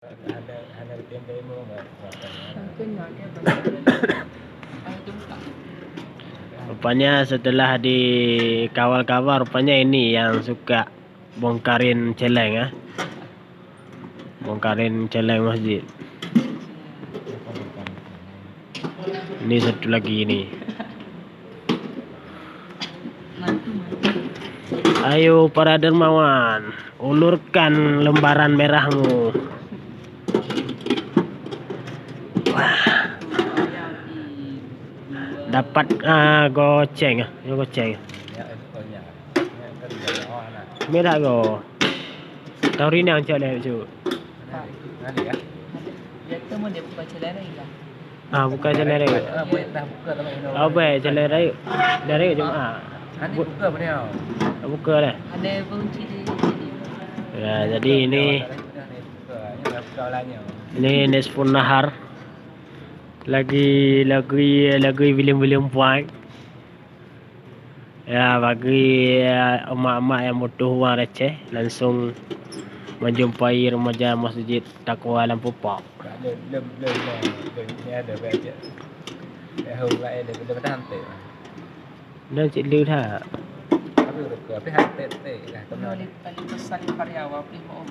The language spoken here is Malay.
Ada rutin demo nggak? Mungkin ada banyak. Jumpa. Rupanya setelah dikawal-kawal, rupanya ini yang suka bongkarin celeng ya. Bongkarin celeng masjid. Ini satu lagi ini. Ayo para dermawan, ulurkan lembaran merahmu. Wah. Dapat goceng. Ya goceng. Merah go. Tahu ini yang cakap tu. Ada ya? Dia tu mau dia buka celana enggak? Bukan celera. Boleh dah buka tak main. Apa celera? Dari Jumaat. Ini buka apa dia? Buka dah. Ada kunci di sini. Ya, jadi ini Nisfun Nahar. Lagi William Point. Ya, bagi emak-emak yang butuh uang receh, langsung menjumpai remaja Masjid Taqwa Lampu Pak. Ini ada baca. Hula ada benda hantai. Dan cik lu dah. Tapi udah ke hantai lah. Penulis paling besar di Pariawa, primo.